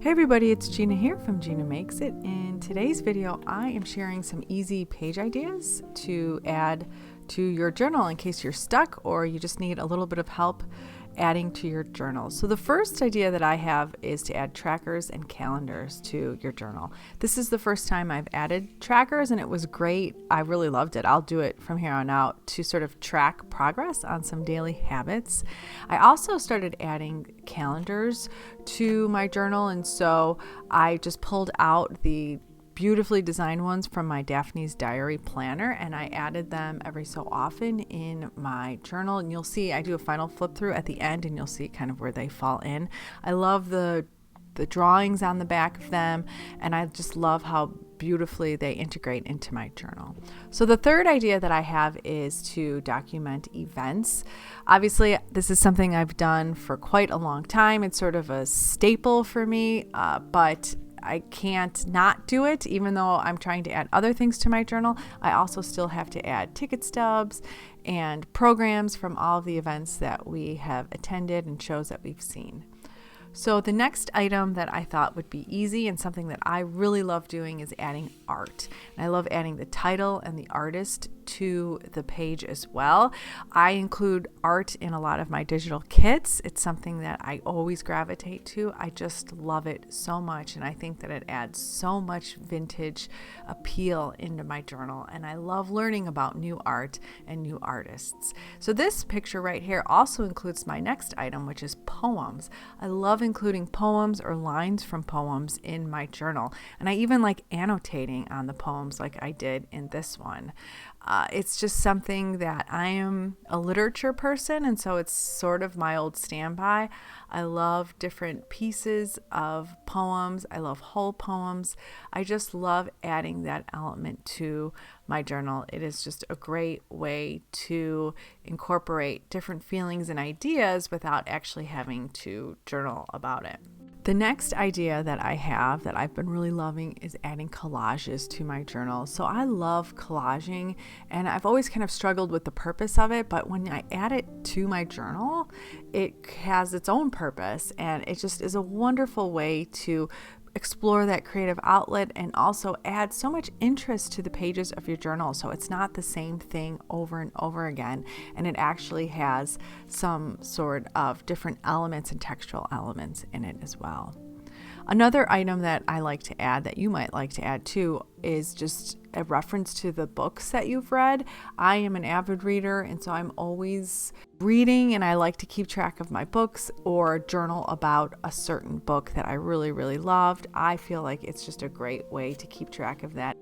Hey everybody, it's Gina here from Gina Makes It. In today's video, I am sharing some easy page ideas to add to your journal in case you're stuck or you just need a little bit of help adding to your journal. So the first idea that I have is to add trackers and calendars to your journal. This is the first time I've added trackers and it was great. I really loved it. I'll do it from here on out to sort of track progress on some daily habits. I also started adding calendars to my journal, and so I just pulled out the beautifully designed ones from my Daphne's Diary planner, and I added them every so often in my journal. And you'll see I do a final flip through at the end, and you'll see kind of where they fall in. I love the drawings on the back of them, and I just love how beautifully they integrate into my journal. So the third idea that I have is to document events. Obviously, this is something I've done for quite a long time. It's sort of a staple for me, but I can't not do it, even though I'm trying to add other things to my journal. I also still have to add ticket stubs and programs from all of the events that we have attended and shows that we've seen. So the next item that I thought would be easy and something that I really love doing is adding art. And I love adding the title and the artist to the page as well. I include art in a lot of my digital kits. It's something that I always gravitate to. I just love it so much, and I think that it adds so much vintage appeal into my journal, and I love learning about new art and new artists. So this picture right here also includes my next item, which is poems. I love including poems or lines from poems in my journal, and I even like annotating on the poems like I did in this one. It's just something that I am a literature person, and so it's sort of my old standby. I love different pieces of poems. I love whole poems. I just love adding that element to my journal. It is just a great way to incorporate different feelings and ideas without actually having to journal about it. The next idea that I have that I've been really loving is adding collages to my journal. So I love collaging, and I've always kind of struggled with the purpose of it, but when I add it to my journal, it has its own purpose, and it just is a wonderful way to explore that creative outlet and also add so much interest to the pages of your journal. So it's not the same thing over and over again, and it actually has some sort of different elements and textual elements in it as well. Another item that I like to add that you might like to add too is just a reference to the books that you've read. I am an avid reader, and so I'm always reading, and I like to keep track of my books or journal about a certain book that I really, really loved. I feel like it's just a great way to keep track of that.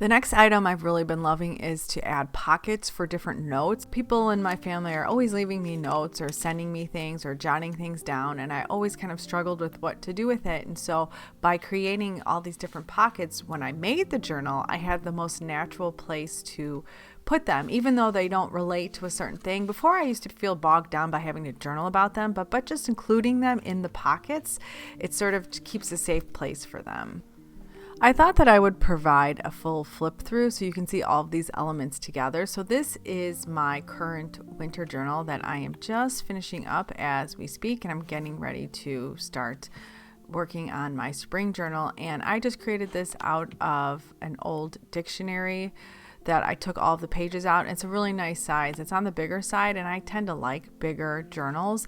The next item I've really been loving is to add pockets for different notes. People in my family are always leaving me notes or sending me things or jotting things down, and I always kind of struggled with what to do with it. And so by creating all these different pockets, when I made the journal, I had the most natural place to put them, even though they don't relate to a certain thing. Before, I used to feel bogged down by having to journal about them, but just including them in the pockets, it sort of keeps a safe place for them. I thought that I would provide a full flip through so you can see all of these elements together. So this is my current winter journal that I am just finishing up as we speak, and I'm getting ready to start working on my spring journal. And I just created this out of an old dictionary that I took all of the pages out. It's a really nice size. It's on the bigger side, and I tend to like bigger journals.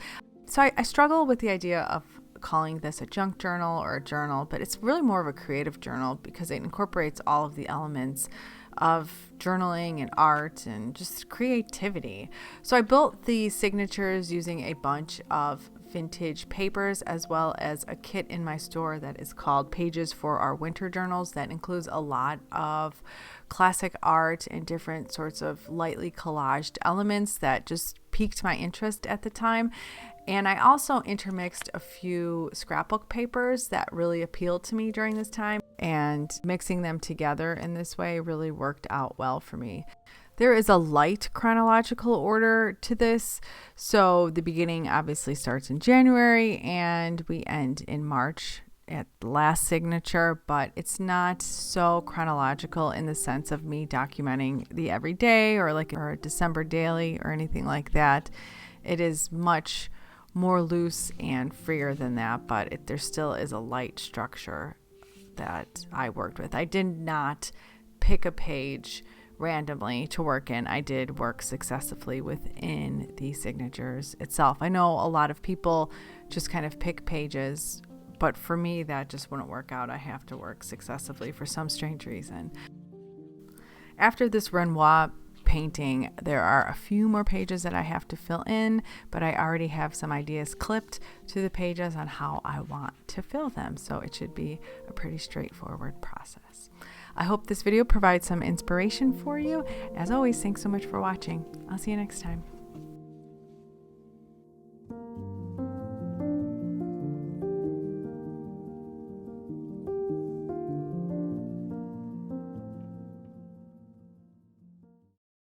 So I struggle with the idea of calling this a junk journal or a journal, but it's really more of a creative journal because it incorporates all of the elements of journaling and art and just creativity. So I built the signatures using a bunch of vintage papers, as well as a kit in my store that is called Pages for Our Winter Journals that includes a lot of classic art and different sorts of lightly collaged elements that just piqued my interest at the time. And I also intermixed a few scrapbook papers that really appealed to me during this time, and mixing them together in this way really worked out well for me. There is a light chronological order to this. So the beginning obviously starts in January and we end in March at the last signature, but it's not so chronological in the sense of me documenting the everyday or a December daily or anything like that. It is much more loose and freer than that, but there still is a light structure that I worked with. I did not pick a page randomly to work in. I did work successively within the signatures itself. I know a lot of people just kind of pick pages, but for me that just wouldn't work out. I have to work successively for some strange reason. After this Renoir painting, there are a few more pages that I have to fill in, but I already have some ideas clipped to the pages on how I want to fill them, so it should be a pretty straightforward process. I hope this video provides some inspiration for you. As always, thanks so much for watching. I'll see you next time.